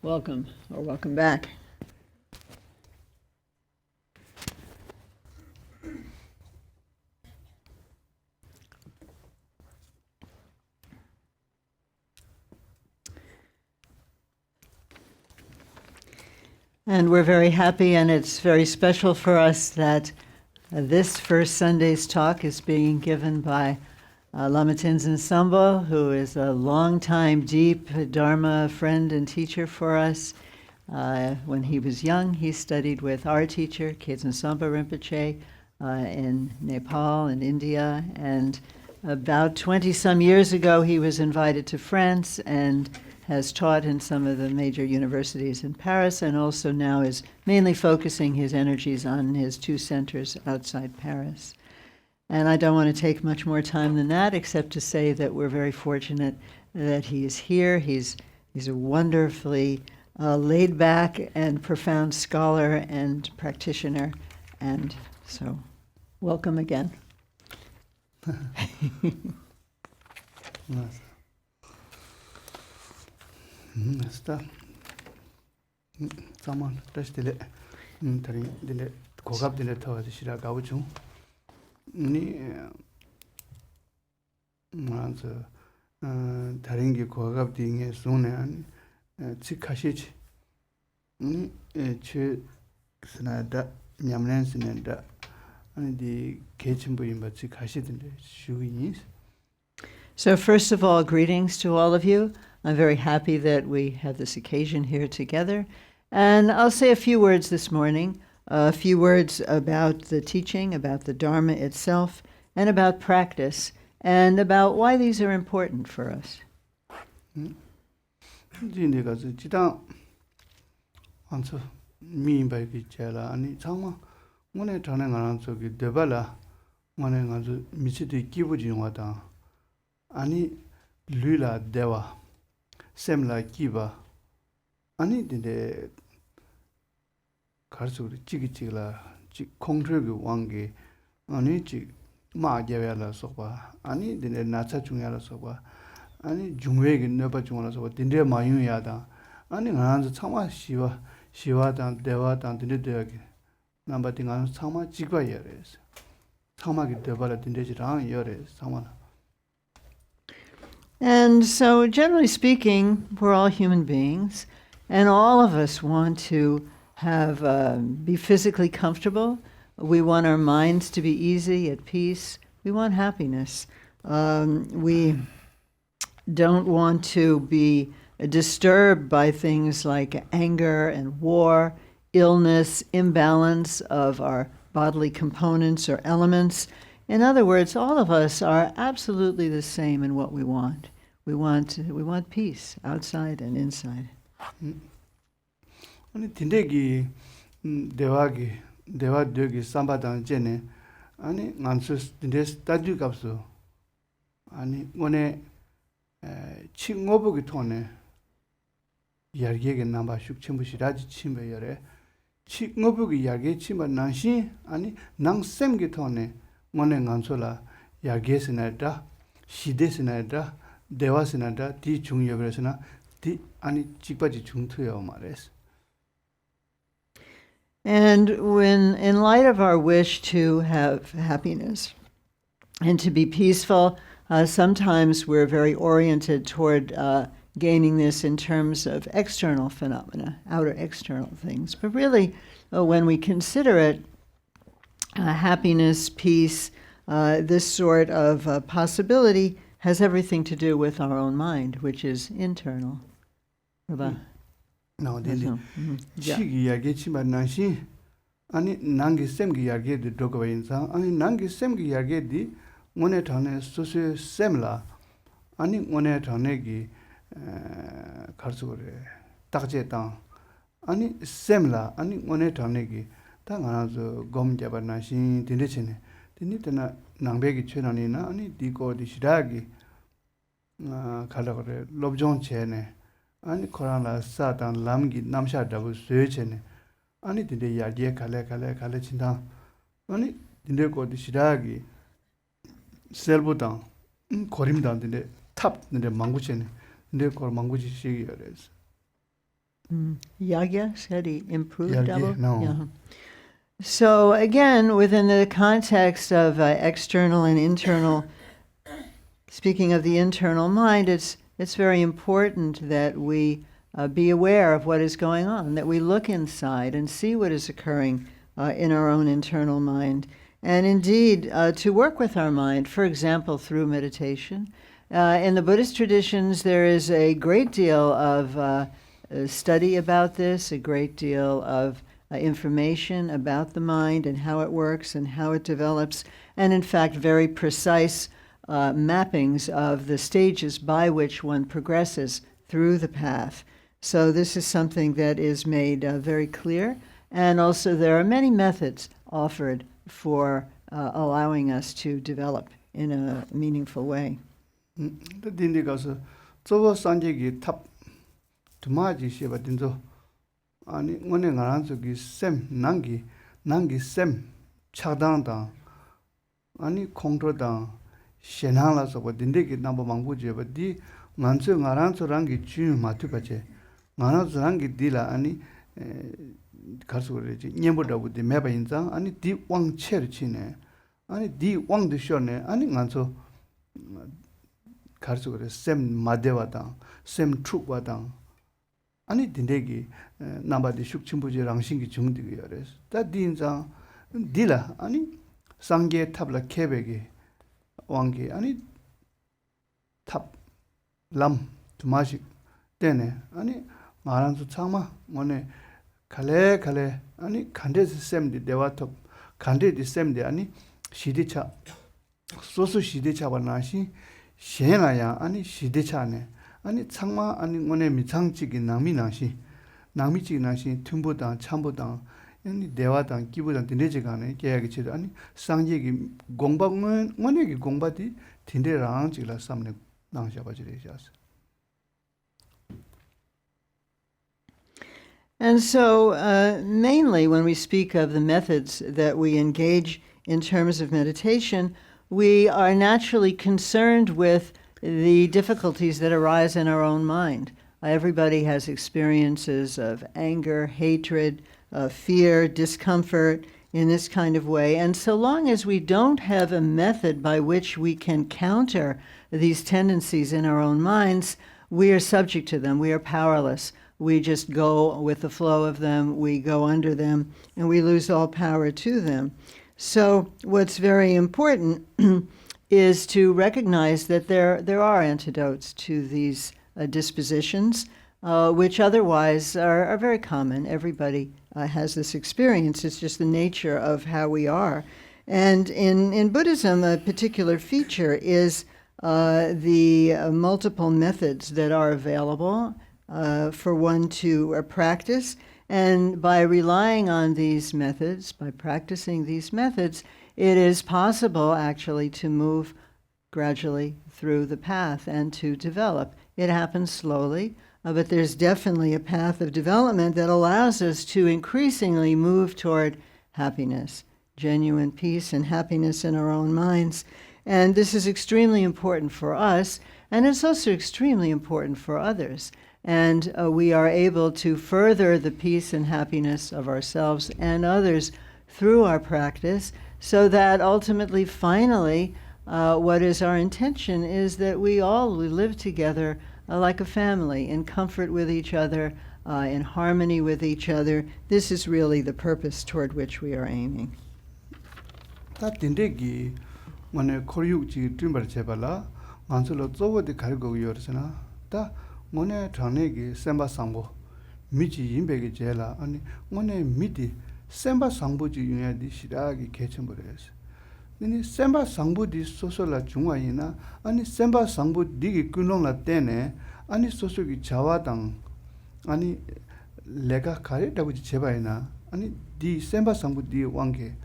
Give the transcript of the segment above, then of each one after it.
welcome or welcome back. And we're very happy, and it's very special for us that this first Sunday's talk is being given by Lama Tenzin Samphel, who is a long-time, deep Dharma friend and teacher for us. When he was young, he studied with our teacher, Khetsen Sampa Rinpoche, in Nepal and India. And about 20-some years ago, he was invited to France and has taught in some of the major universities in Paris, and also now is mainly focusing his energies on his two centers outside Paris. And I don't want to take much more time than that, except to say that we're very fortunate that he is here. He's a wonderfully laid back and profound scholar and practitioner. And so, welcome again. Sta zaman dash dile tari dile kogab dile thawa shira gawu chung ni manzo taringi kogab dinge sune an chi khashich ni che snada nyamlen sinenda ani di kechimbu imba chi khashidinde shuinis. So first of all, greetings to all of you. I'm very happy that we have this occasion here together. And I'll say a few words this morning, a few words about the teaching, about the Dharma itself, and about practice, and about why these are important for us. Lula dewa semla kiba ani dinde karsu chigla chi kongtregu wangi ani chi ma gyawala soba ani dinde nacha chungyala soba ani jungwegi neba chungala soba dinde mayun yada ani nganzu chama shiwa dan dewa dan dinde deagi namba dingan chama chigwa yores chama gi debala dinde jirang yores chama. And so, generally speaking, we're all human beings, and all of us want to be physically comfortable. We want our minds to be easy, at peace. We want happiness. We don't want to be disturbed by things like anger and war, illness, imbalance of our bodily components or elements. In other words, all of us are absolutely the same in what we want. We want peace outside and inside. Ani tindegi dewa dyogi sambadang jene ani ngansu tindes tadyu kapsu ani ngone chi ngobu gi thone yarge ge namba shukchimbu shiraji chimbe yore chi ngobu gi yarge chimba nangshi ani nangsem gi thone ngone ngansola yarge sinada shide sinada dewa sinada di chungyo gresna di ani chikpaji chungtuyo mares. And when, in light of our wish to have happiness and to be peaceful, sometimes we're very oriented toward gaining this in terms of external phenomena, outer external things. But really, when we consider it, happiness, peace, this sort of possibility has everything to do with our own mind, which is internal. No, then chigi yage chimba nanshi ani nangi semgi yage di dogawa insa ani nangi semgi yage di ngone thane sosu semla ani ngone thane gi kharsu gore takje ta ani semla ani ngone thane gi ta ngana zo gom jaba nanshi dinde chene dinde tana nangbe gi chenani na ani di ko di shiragi khala gore lobjong chene ani korana satan lamgi namsha dabu söchene ani dinde yaje kale chinda ani dinde ko di shiragi selbudan korimdan dinde tap dinde manguchene dinde ko manguchi shigi yores. Yagya said he improved Yagya, double. no. Yeah. So again, within the context of external and internal, speaking of the internal mind, it's very important that we be aware of what is going on, that we look inside and see what is occurring in our own internal mind. And indeed, to work with our mind, for example, through meditation. In the Buddhist traditions, there is a great deal of study about this, a great deal of information about the mind and how it works and how it develops, and in fact, very precise mappings of the stages by which one progresses through the path. So this is something that is made very clear, and also there are many methods offered for allowing us to develop in a meaningful way. Dindi 가서 저거 산제기 탑 두마지 시바 딘조 아니 오늘 나랑 저기 셈 난기 셈 차단다 아니 공도다 신앙라서 뭐 딘디기 남바 망부지 바디 만서 나랑 저랑기 주 마투바제 나랑 저랑기 딜라 아니 가서 그러지 녀보다부디 매바인자 아니 디 왕체르 치네 아니 디 왕도 쇼네 아니 만서 가서 그래 셈 마데와다 셈 축와다 아니 딘데기 남바디 숙침부지랑 신기 중디기 그래서 다 딘자 딜라 아니 상게 탑라 케베기 왕게 아니 탑람 두마식 때네 아니 말한수 창마 뭐네 칼레 아니 간데스 셈디 데와톱 간데디 셈디 아니 시디차 소소 시디차 바나시 셴라야 아니 시디차네 아니 창마 아니 뭐네 미창치기 낭미치기 나시 tum보다 참보다 아니 대화다 기부다 딘데지가네 계약이 치도 아니 상제기 공방은 뭐네기 공바디 딘데랑 지라 삼네 나샤바지레샤스. And so, mainly when we speak of the methods that we engage in terms of meditation, we are naturally concerned with the difficulties that arise in our own mind. Everybody has experiences of anger, hatred, fear, discomfort in this kind of way. And so long as we don't have a method by which we can counter these tendencies in our own minds, we are subject to them. We are powerless. We just go with the flow of them, we go under them, and we lose all power to them. So what's very important is to recognize that there are antidotes to these dispositions, which otherwise are very common. Everybody has this experience. It's just the nature of how we are. And in Buddhism, a particular feature is the multiple methods that are available for one to practice. And by relying on these methods, by practicing these methods, it is possible actually to move gradually through the path and to develop. It happens slowly, but there's definitely a path of development that allows us to increasingly move toward happiness, genuine peace and happiness in our own minds. And this is extremely important for us, and it's also extremely important for others. And we are able to further the peace and happiness of ourselves and others through our practice, so that ultimately, finally, what is our intention is that we live together like a family, in comfort with each other, in harmony with each other. This is really the purpose toward which we are aiming. 다 딘데기 원에 코리우지 쯤벌 제발라 만슬로 쪼버디 갈고 요르스나 다 원에 장내기 셈바 상보 미지 임베기 제라 아니 원에 미디 셈바 상보지 유야디 시라기 개천버려서 니 셈바 상보디 소소라 중화이나 아니 셈바 상보 디기 끊롱라 때네 아니 소소기 자와당 아니 레가 가리다부지 제바이나 아니 디 셈바 상보 디 왕게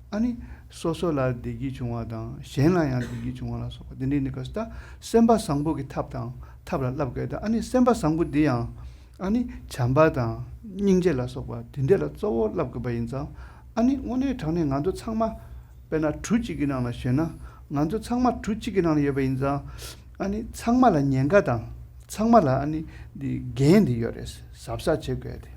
아니 소소라 디기 중화당 셴라야 디기 중화라서 딘디니까스다 셈바 상보기 탑당 탑라 랍게다 아니 셈바 상보 디야 아니 잠바당 닝젤라서 봐 딘데라 쪼 랍게 바인자 아니 오늘 전에 나도 창마 베나 두지기나나 셴나 나도 창마 두지기나나 예바인자 아니 창마라 년가당 창마라 아니 디 개인디 요레스 삽사 체크해야 돼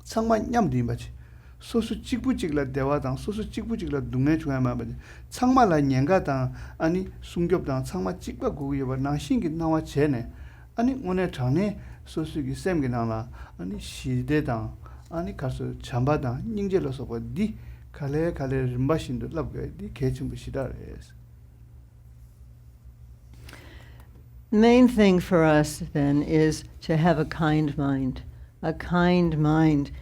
창마 냠디 맞지 소수 찍부찍라 대화당 소수 찍부찍라 동네 중에만 맞지 창마라 년가당 아니 숨겹당 창마 찍과 고기여 나신기 나와 제네 아니 오늘 전에 소수기 쌤기 나라 아니 시대당 아니 가서 잠바당 닝젤로서 뭐디 칼레 림바신도 랍게 디 개침부 시다레스. The main thing for us, then, is to have a kind mind. A kind mind.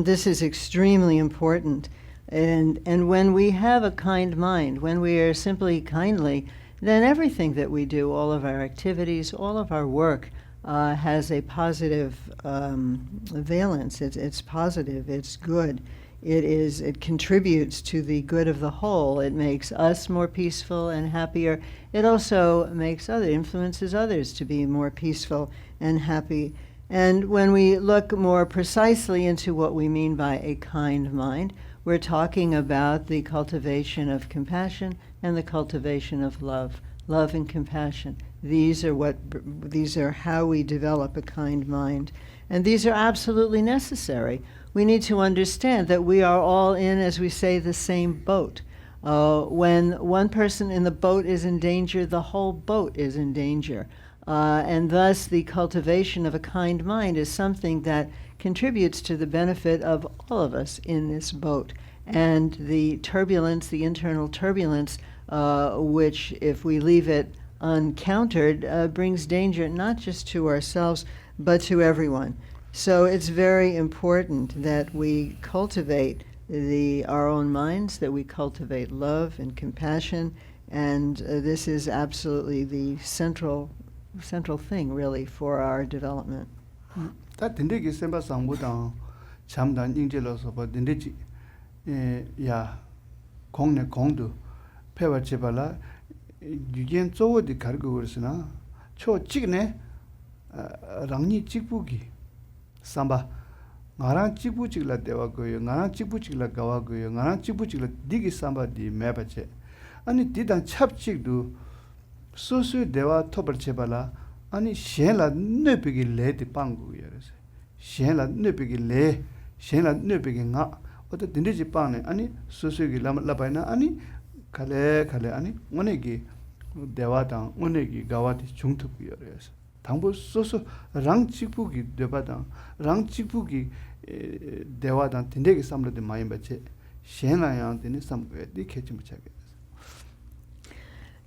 This is extremely important. And when we have a kind mind, when we are simply kindly, then everything that we do, all of our activities, all of our work, has a positive valence. It's positive. It's good. It contributes to the good of the whole. It makes us more peaceful and happier. It also influences others to be more peaceful and happy. And when we look more precisely into what we mean by a kind mind, we're talking about the cultivation of compassion and the cultivation of love. Love and compassion. These are how we develop a kind mind. And these are absolutely necessary. We need to understand that we are all in, as we say, the same boat. When one person in the boat is in danger, the whole boat is in danger. And thus the cultivation of a kind mind is something that contributes to the benefit of all of us in this boat. And the turbulence, the internal turbulence, which if we leave it uncountered, brings danger not just to ourselves, but to everyone. So it's very important that we cultivate our own minds, that we cultivate love and compassion, and this is absolutely the central thing, really, for our development. 다 딘데기 셈바 상부당 참단 인jel로서 봐 딘데지 야 공내 공도 배워 제발라 유겐 쪼어디 가르고 그러시나 초 찍네 랑니 찍부기 삼바 나랑 찍부찍라 대와고요 나랑 찍부찍라 가와고요 나랑 찍부찍라 디기 삼바디 매바체 아니 디단 찹찍도 소수 대와 토벌 제발라 아니 셴라 뇌비기 레디 빵구여서 셴라 뇌비기 레 셴라 뇌비기 나 어디 딘디지 빵네 아니 소수기 라바이나 아니 칼레 아니 오네기 대와당 오네기 가와디 중특이여서 당부 소소 랑치부기 되바당 랑치부기 대와당 딘데기 삼르데 많이 받체 셴라양 되는 삼고에디 개침부차게.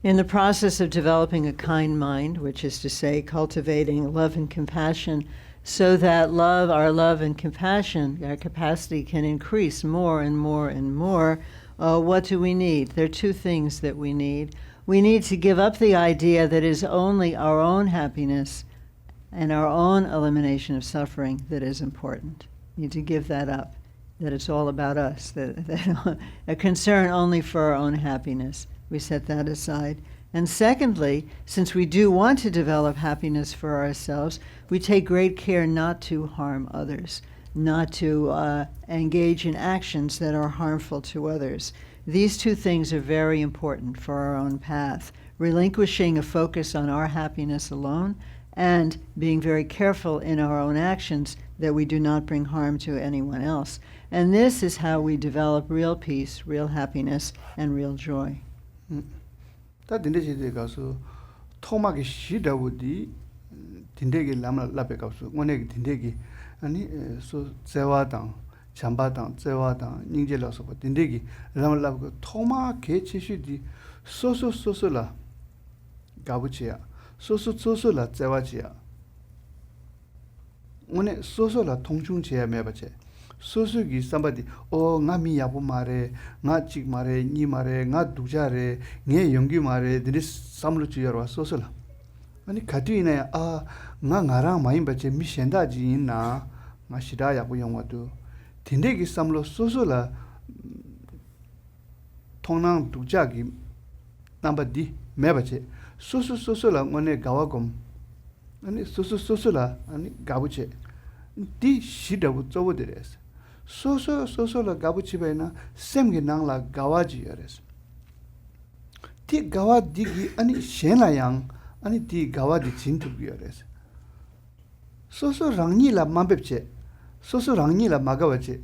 In the process of developing a kind mind, which is to say cultivating love and compassion, so that our love and compassion, our capacity can increase more and more and more, what do we need? There are two things that we need. We need to give up the idea that it is only our own happiness and our own elimination of suffering that is important. We need to give that up, that it's all about us, that a concern only for our own happiness. We set that aside. And secondly, since we do want to develop happiness for ourselves, we take great care not to harm others, not to engage in actions that are harmful to others. These two things are very important for our own path, relinquishing a focus on our happiness alone and being very careful in our own actions that we do not bring harm to anyone else. And this is how we develop real peace, real happiness, and real joy. 다 딘데지데 가서 토마기 시다우디 딘데기 라베 가서 원에기 딘데기 아니 소 제와당 잠바당 제와당 닝젤로서 딘데기 라말라고 토마 개치시디 소소소소라 가부치야 소소소소라 제와지야 오늘 소소라 통중지야 매바체 소수기 somebody nga mi yabu mare nga chik mare ni mare nga dujare nge yonggi mare dini samlu chu yarwa sosola ani kadine nga ngara mai bache mi shenda ji inna nga shida yabu yongwa du dinde gi samlo sosola tongnang dujagi number di me bache sosola ngone gawagom ani sosola ani gabuche di shida bu zowoderes 소소라 가부치베나 셈게 낭라 가와지 여레스 티 가와 디기 아니 셴라양 아니 디 가와디 진투기어레스 소소 랑니라 맘베체 소소 랑니라 마가와체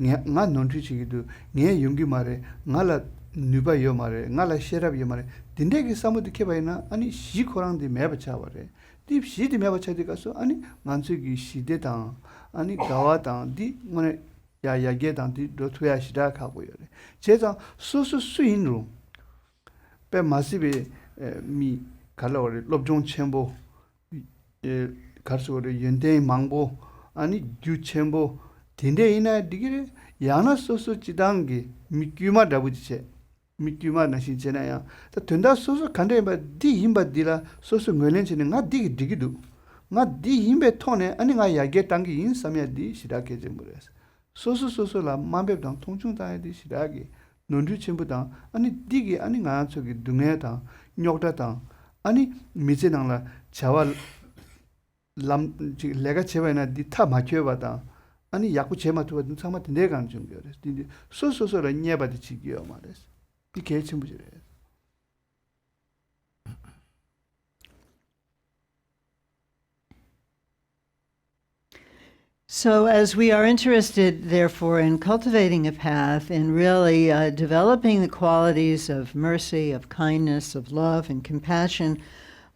nga nontu chigidu nge yungi mare ngala nuba yo mare ngala sherab yo mare dindegi samud kebaina ani shi khorang di meba chaware di shi di meba chadi kaso ani mansu gi shide ta ani gawa ta di ngone ya ge ta di do thuya shida kha go yore 제자 소소 수인로 pe masibe mi kalore lobjong 쳔보 에 가르소를 연대 망보 아니 주 쳔보 딘데 이나 디기레 야나 소소 지당기 미규마 다부지체 미규마 나시제나야 다 된다 소소 간데 디 힘바 디라 소소 뇌렌치네 나 디기 디기두 나 디 힘베 토네 아니 가 야게 당기 인사미야 디 시라케 쳔부레스 소소소소라 맘베당 통중다에 시라기 논주 쳔부다 아니 디기 아니 가 저기 둥에다 녀다다 아니 미제낭라 자와 람 레가 제바나 디타 마켜바다 아니 야쿠 제마투가 상마트 내가 안 준비하래 근데 소소소라 녀바디 지기요 말했어 이 개침부지래. So, as we are interested, therefore, in cultivating a path, in really developing the qualities of mercy, of kindness, of love, and compassion,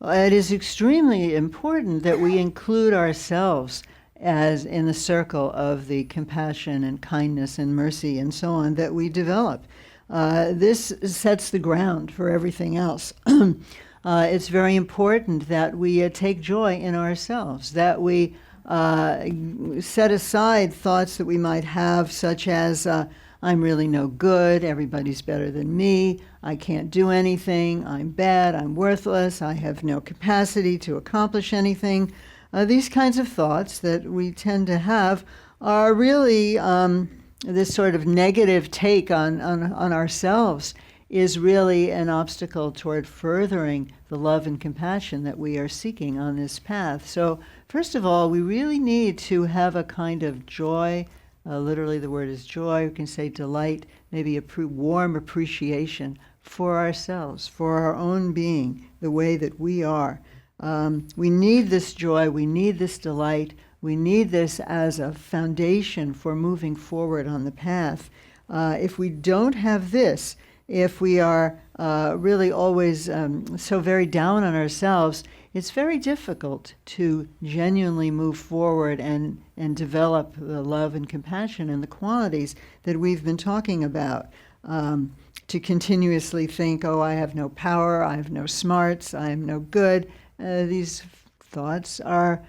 it is extremely important that we include ourselves as in the circle of the compassion and kindness and mercy and so on that we develop. This sets the ground for everything else. It's very important that we take joy in ourselves, that we set aside thoughts that we might have, such as, I'm really no good, everybody's better than me, I can't do anything, I'm bad, I'm worthless, I have no capacity to accomplish anything. These kinds of thoughts that we tend to have are really this sort of negative take on ourselves is really an obstacle toward furthering the love and compassion that we are seeking on this path. So, first of all, we really need to have a kind of joy. Literally, the word is joy. We can say delight, maybe a warm appreciation for ourselves, for our own being, the way that we are. We need this joy. We need this delight. We need this as a foundation for moving forward on the path. If we don't have this, if we are really always so very down on ourselves, it's very difficult to genuinely move forward and develop the love and compassion and the qualities that we've been talking about. To continuously think, oh, I have no power, I have no smarts, I am no good. These thoughts are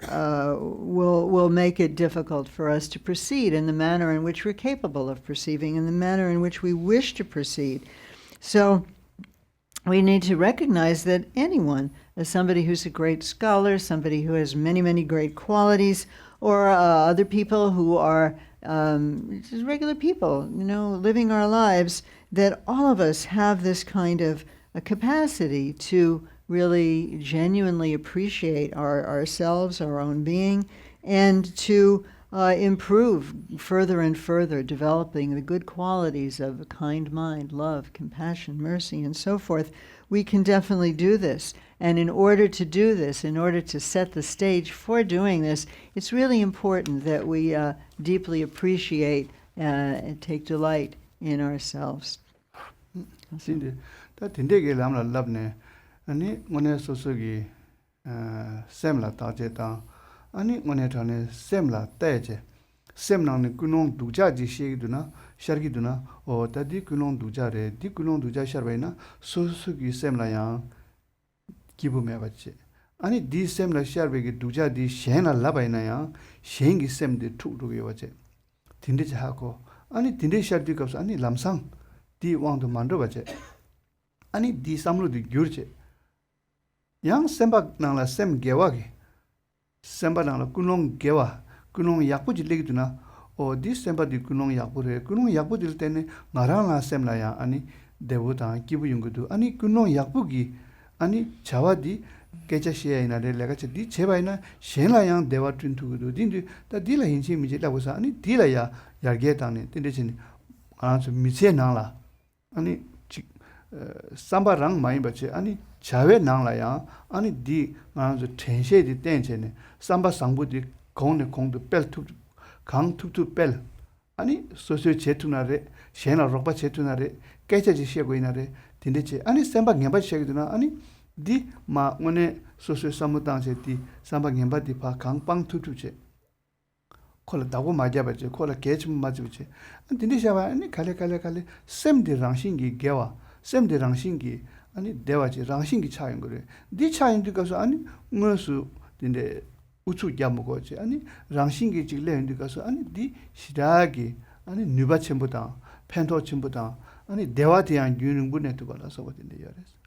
will make it difficult for us to proceed in the manner in which we're capable of perceiving, in the manner in which we wish to proceed. So we need to recognize that anyone, as somebody who's a great scholar, somebody who has many, many great qualities, or other people who are just regular people, living our lives, that all of us have this kind of a capacity to really genuinely appreciate ourselves, our own being, and to improve further and further, developing the good qualities of a kind mind, love, compassion, mercy, and so forth. We can definitely do this. And in order to do this, in order to set the stage for doing this, it's really important that we deeply appreciate and take delight in ourselves. 아니 오늘 소소기 셈라 따제다 아니 오늘 전에 셈라 따제 셈나는 군농 두자지 시기도나 샤기도나 어 다디 군농 두자레 디 군농 두자 샤바이나 소소기 셈라야 기부메 받지 아니 디 셈라 샤베기 두자디 셴나 라바이나야 셴기 셈데 투루게 와제 딘데지 하고 아니 딘데 샤디 값 아니 람상 디 왕도 만도 받제 아니 디 삼루디 gyur제 yang semba nangla sem gewagi semba nangla kunong gewa kunong yakpu jilegi duna o di semba di kunong yakpu dil tene ngarang la semla ya ani devuta kibu yungudu ani kunong yakpu gi ani chawa di kecha shia ina de lega che di cheba ina shenla yang dewa tuntugudu dindu ta dila hinchi mi jela bosa ani dila ya yarge ta ne tinde chin ana so mi che nangla ani sambarang mai bache ani chawe nang la ya ani di nga zo tenshe di tenche ne samba sangbu di kong ne kong du pel tu kang tu tu pel ani sosyo chetuna re shena rokba chetuna re kecha ji she goina re dinde che ani samba ngemba she giduna ani di ma ngone sosyo samutang che di samba ngemba di pa kang pang tu tu che kola dago maja bache kola kech maja bache dinde shawa ani kale sem di rangshingi gewa sem di rangshingi 아니 대화지 랑신기 차인 거래. 네 차인도 가서 아니 무슨 근데 우측 야먹었지. 아니 랑신기 직래인도 가서 아니 네 시작이 아니 누바침보다 펜토침보다 아니 대화 대한 유능분에도 걸어서 버든데 열었어.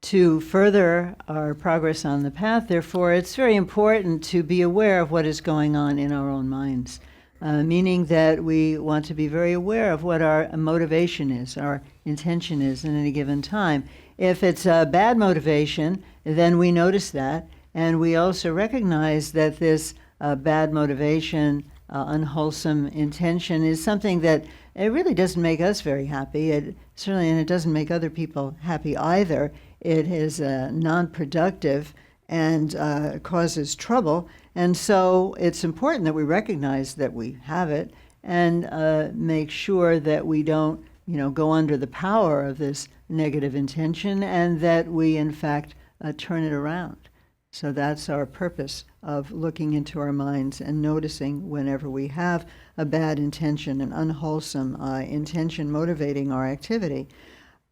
To further our progress on the path, therefore, it's very important to be aware of what is going on in our own minds, meaning that we want to be very aware of what our motivation is, our intention is in any given time. If it's a bad motivation, then we notice that, and we also recognize that this bad motivation, unwholesome intention is something that it really doesn't make us very happy. And it doesn't make other people happy either. It is non-productive and causes trouble. And so it's important that we recognize that we have it and make sure that we don't, go under the power of this negative intention and that we, in fact, turn it around. So that's our purpose of looking into our minds and noticing whenever we have a bad intention, an unwholesome intention motivating our activity.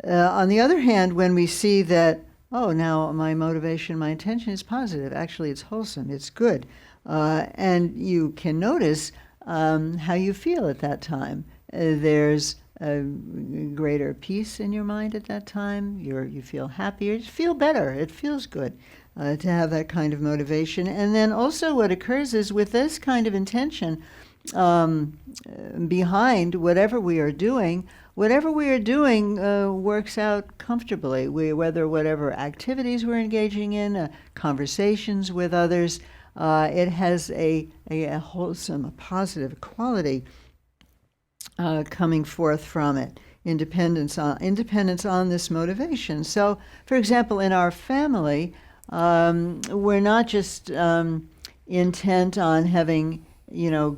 On the other hand, when we see that, now my motivation, my intention is positive, actually it's wholesome, it's good, and you can notice how you feel at that time. There's a greater peace in your mind at that time. You feel happier, you feel better, it feels good. To have that kind of motivation. And then also what occurs is with this kind of intention behind whatever we are doing works out comfortably. Whatever activities we're engaging in, conversations with others, it has a wholesome, a positive quality coming forth from it. Independence on this motivation. So, for example, in our family, we're not just intent on having,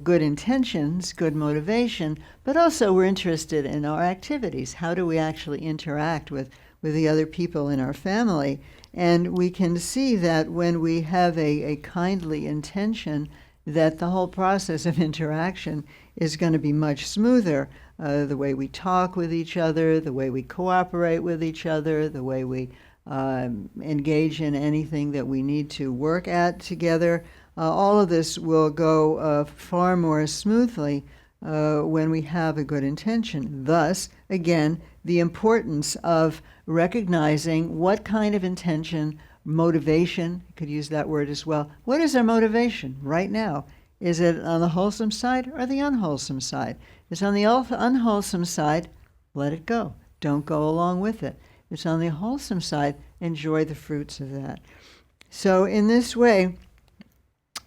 good intentions, good motivation, but also we're interested in our activities. How do we actually interact with the other people in our family? And we can see that when we have a kindly intention, that the whole process of interaction is going to be much smoother. The way we talk with each other, the way we cooperate with each other, the way we engage in anything that we need to work at together. All of this will go far more smoothly when we have a good intention. Thus, again, the importance of recognizing what kind of intention, motivation, you could use that word as well. What is our motivation right now? Is it on the wholesome side or the unwholesome side? If it's on the unwholesome side, let it go. Don't go along with it. It's on the wholesome side, enjoy the fruits of that. So in this way,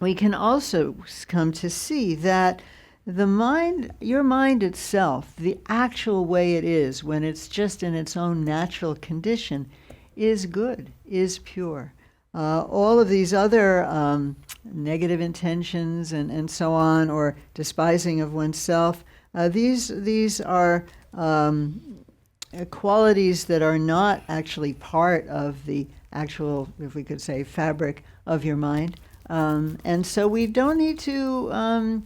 we can also come to see that the mind, your mind itself, the actual way it is when it's just in its own natural condition, is good, is pure. All of these other negative intentions and so on, or despising of oneself, these are qualities that are not actually part of the actual, if we could say, fabric of your mind. And so we don't need to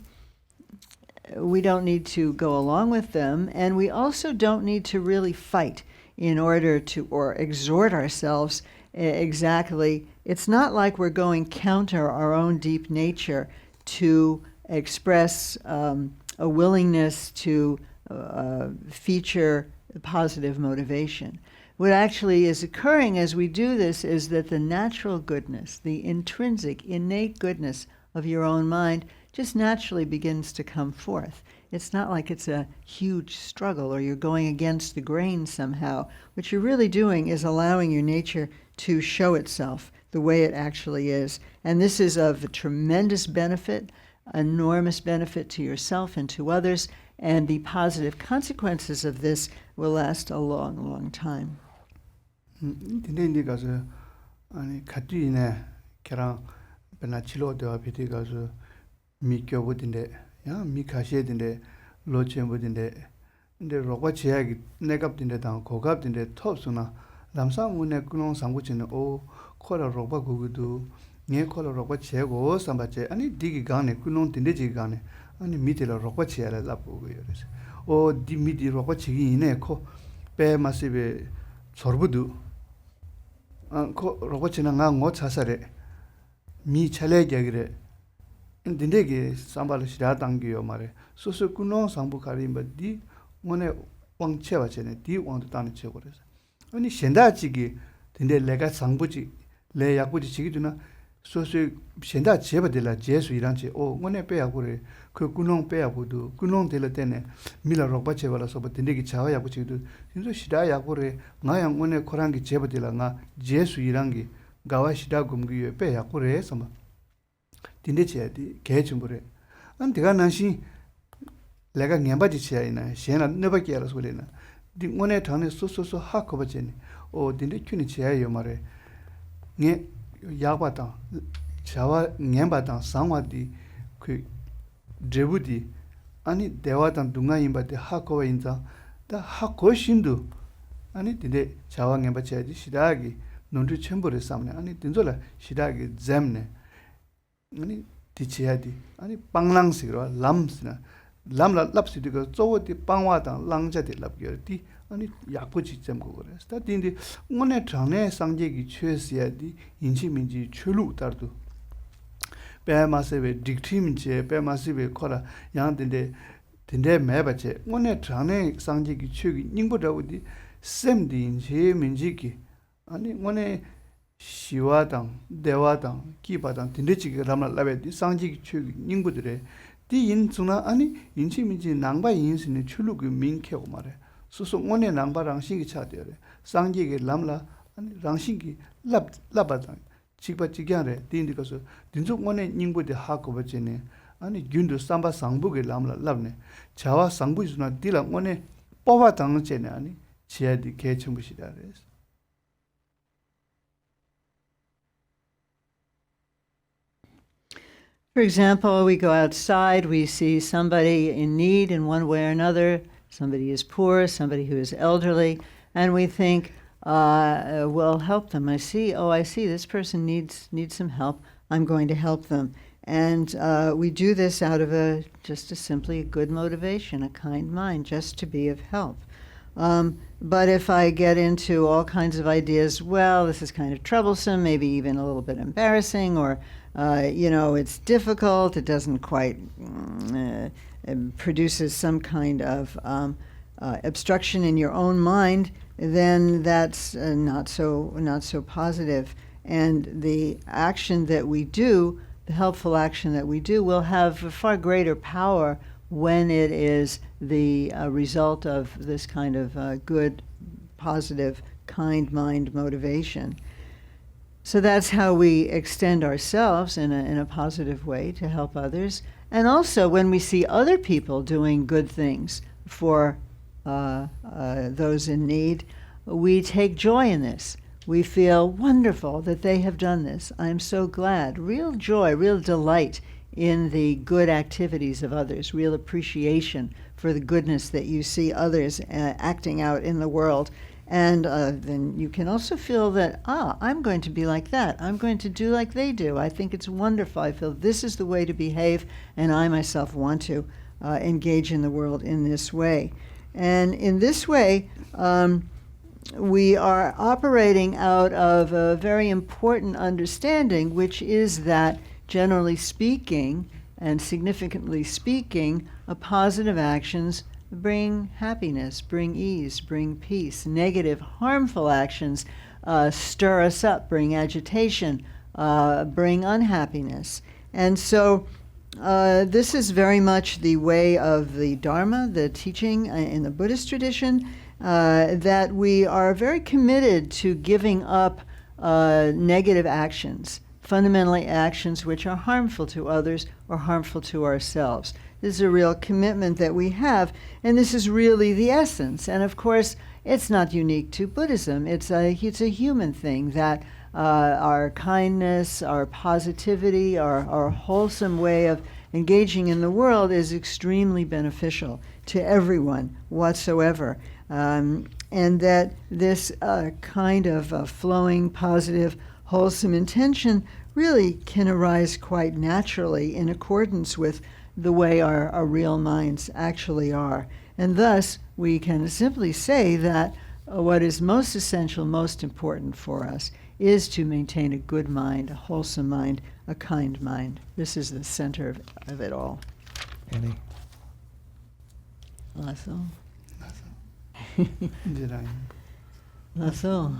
go along with them, and we also don't need to really fight in order to, or exhort ourselves exactly. It's not like we're going counter our own deep nature to express a willingness to feature positive motivation. What actually is occurring as we do this is that the natural goodness, the intrinsic, innate goodness of your own mind just naturally begins to come forth. It's not like it's a huge struggle or you're going against the grain somehow. What you're really doing is allowing your nature to show itself the way it actually is. And this is of a tremendous benefit, enormous benefit to yourself and to others, and the positive consequences of this will last a long, long time. 근데 가서 아니 같이네 걔랑 배나 치료되어 비디 가서 미껴보던데 야 미카시에던데 로체보던데 근데 로가 제약이 내갑던데 당 고갑던데 톱스나 남상문에 그런 상고치는 오 코라 로바 고기도 네 코라 로바 제고 삼바체 아니 디기 간에 그런 딘데지 간에 아니 미디라 로바 제야라 잡고 그래서 오 디미디 로바 지기 이네 코배 마시베 저부도 코 로봇이나 nga 차사래 미 찰레게기래 인데게 삼발을 시다 당기요 말에 소소 꾸노 상부카림바디 오네 왕체와체네 디 왕도 따는 체고래서 아니 현다지기 근데 내가 상부지 내 약부지 지기도나 소소 현다 제바들라 제수 이란체 오 오네 빼야고래 그 꾸노 빼야고도 꾸노 될 때네 밀라 로봇체발아서 근데기 자와 약부지도 진짜 시다 약고래 나양 오네 코랑기 제바들라 나 제수 이란기 가와 시다 곰기에 빼야고래 섬 딘데체디 개침부래 안 내가 나시 내가 냠바지 치야이나 시에나 너밖에 알아서 그래나 디 오네 당에 소소소 하커버제니 오 딘데 큐니 치야요 말에 네 야바다 자와 냠바다 상와디 그 제부디 아니 대화단 둥가임바데 하커와 인자 다 하커신도 아니 딘데 자와 냠바치야지 시다기 논주 첨부를 삼네 아니 딘졸라 시다기 잼네 아니 디치야디 아니 빵랑식으로 람스나 람라 랍시디가 쪼워디 빵와다 랑자디 랍겨디 아니 약부지 잼고 그래 스타딘디 오네 장내 상제기 최스야디 인치민지 출루 따르도 배마세베 딕팀제 배마세베 코라 양딘데 딘데 매바체 오네 장내 상제기 최기 닝보다우디 셈딘제 민지기 아니 오네 시와당 대와당 기바당 딘데지가 라마 라베디 상지기 최기 닝부들의 디 인주나 아니 인치민지 낭바 인신의 출루그 민케고 말해 소소 오네 낭바랑 신기 차되래 상지기 람라 아니 랑신기 랍라바당 지바지기하래 딘디가서 딘족 오네 닝부데 하고버지네 아니 균도 삼바 상부게 람라 랍네 자와 상부주나 딜라 오네 뽑아당제네 아니 지야디 개첨부시다래서 For example, we go outside, we see somebody in need in one way or another. Somebody is poor, somebody who is elderly, and we think, we'll help them. I see, this person needs some help. I'm going to help them. And we do this out of just simply a good motivation, a kind mind, just to be of help. But if I get into all kinds of ideas, well, this is kind of troublesome, maybe even a little bit embarrassing, or it's difficult, it doesn't quite produces some kind of obstruction in your own mind, then that's not so positive. And the action that we do, the helpful action that we do, will have far greater power when it is the result of this kind of good, positive, kind mind motivation. So that's how we extend ourselves in a positive way to help others. And also when we see other people doing good things for those in need, we take joy in this. We feel wonderful that they have done this. I'm so glad. Real joy, real delight in the good activities of others, real appreciation for the goodness that you see others acting out in the world. And then you can also feel that, I'm going to be like that. I'm going to do like they do. I think it's wonderful. I feel this is the way to behave, and I myself want to engage in the world in this way. And in this way, we are operating out of a very important understanding, which is that, generally speaking, and significantly speaking, positive actions bring happiness, bring ease, bring peace. Negative, harmful actions stir us up, bring agitation, bring unhappiness. And so this is very much the way of the Dharma, the teaching in the Buddhist tradition, that we are very committed to giving up negative actions, fundamentally actions which are harmful to others or harmful to ourselves. This is a real commitment that we have, and this is really the essence. And of course, it's not unique to Buddhism. It's a human thing that our kindness, our positivity, our wholesome way of engaging in the world is extremely beneficial to everyone whatsoever. And that this kind of flowing, positive, wholesome intention really can arise quite naturally in accordance with the way our real minds actually are. And thus, we can simply say that what is most essential, most important for us is to maintain a good mind, a wholesome mind, a kind mind. This is the center of it all. Annie? Lasso. 이제랑 Lasso.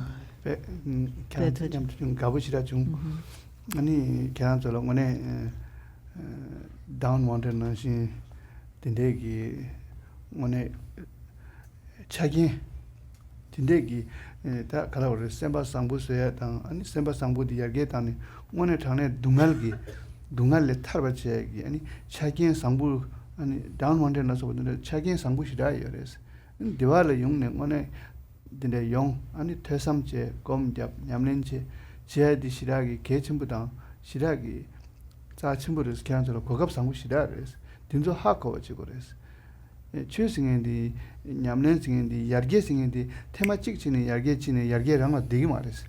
그냥 좀 가보시라 좀 아니 걔한테로 오늘 down wanted 시 딘데기 오늘 차기 딘데기 다 가라고 셈바 상부스야 당 아니 셈바 상부디 야게 당니 오늘 당에 둥갈레 타르바체기 아니 차기 상부 아니 down wanted 나서 보는데 차기 상부시다 이래서 디발레 용네 오늘 딘데 용 아니 퇴삼제 검잡 냠렌제 제아디 시라기 개침부다 시라기 자침부를 걔한테로 고급 상부시다 그래서 딘조 하고 지고 그래서 최승인디 냠렌승인디 야르게승인디 테마틱 지는 야르게지는 야르게랑은 되게 말했어.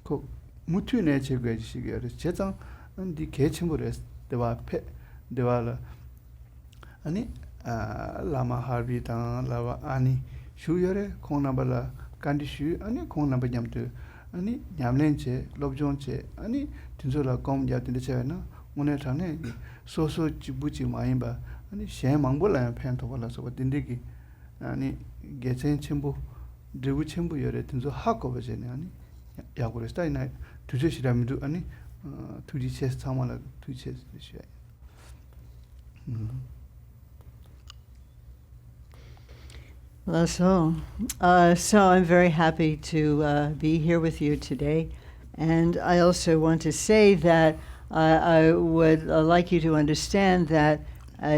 그 무투네 제거해 주시기 그래서 제장 디 개침부를 대와 대와라 아니 라마 하비다 라와 아니 슈여레 콩나발라 간디슈 아니 콩나바 냠트 아니 냠렌체 롭존체 아니 딘소라 곰야딘데 제나 오늘 전에 소소 지부지 마임바 아니 셰망볼라 펜토발라서 딘데기 아니 게첸 쳔부 드부 쳔부 여레 딘소 하고 버제네 아니 야고레스타이나 두제시라미도 아니 투지체스 타마라 투지체스 시야 So I'm very happy to be here with you today. And I also want to say that I would like you to understand that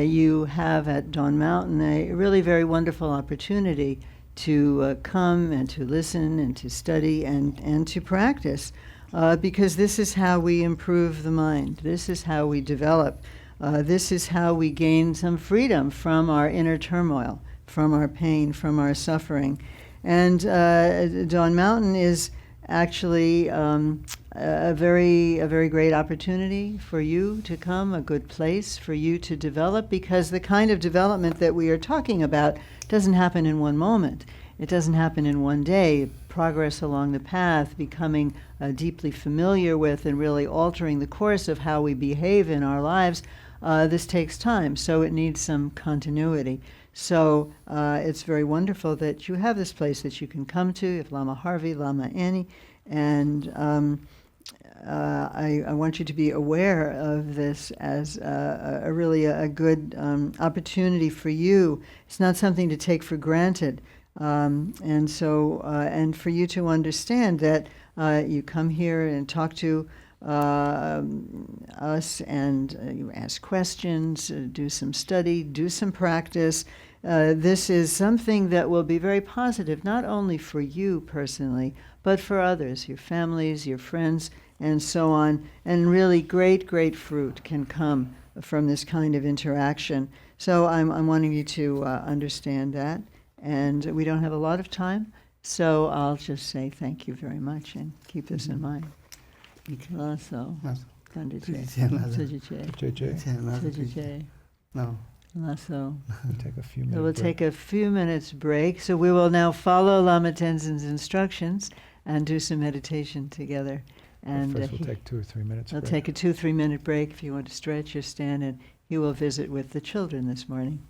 you have at Dawn Mountain a really very wonderful opportunity to come and to listen and to study and to practice, because this is how we improve the mind. This is how we develop. This is how we gain some freedom from our inner turmoil, from our pain, from our suffering. And Dawn Mountain is actually a very great opportunity for you to come, a good place for you to develop, because the kind of development that we are talking about doesn't happen in one moment. It doesn't happen in one day. Progress along the path, becoming deeply familiar with and really altering the course of how we behave in our lives, this takes time, so it needs some continuity. So it's very wonderful that you have this place that you can come to, if Lama Harvey, Lama Annie, and I want you to be aware of this as a really good opportunity for you. It's not something to take for granted. And for you to understand that you come here and talk to us, and you ask questions, do some study, do some practice. This is something that will be very positive, not only for you personally, but for others, your families, your friends, and so on. And really great fruit can come from this kind of interaction. So I'm wanting you to understand that. And we don't have a lot of time, so I'll just say thank you very much and keep this in mind. Lasso. No. Lasso. We'll take a few minutes break. So we will now follow Lama Tenzin's instructions and do some meditation together. And first we'll take 2 or 3 minutes. We'll take a 2-3 minute break if you want to stretch or stand, and he will visit with the children this morning.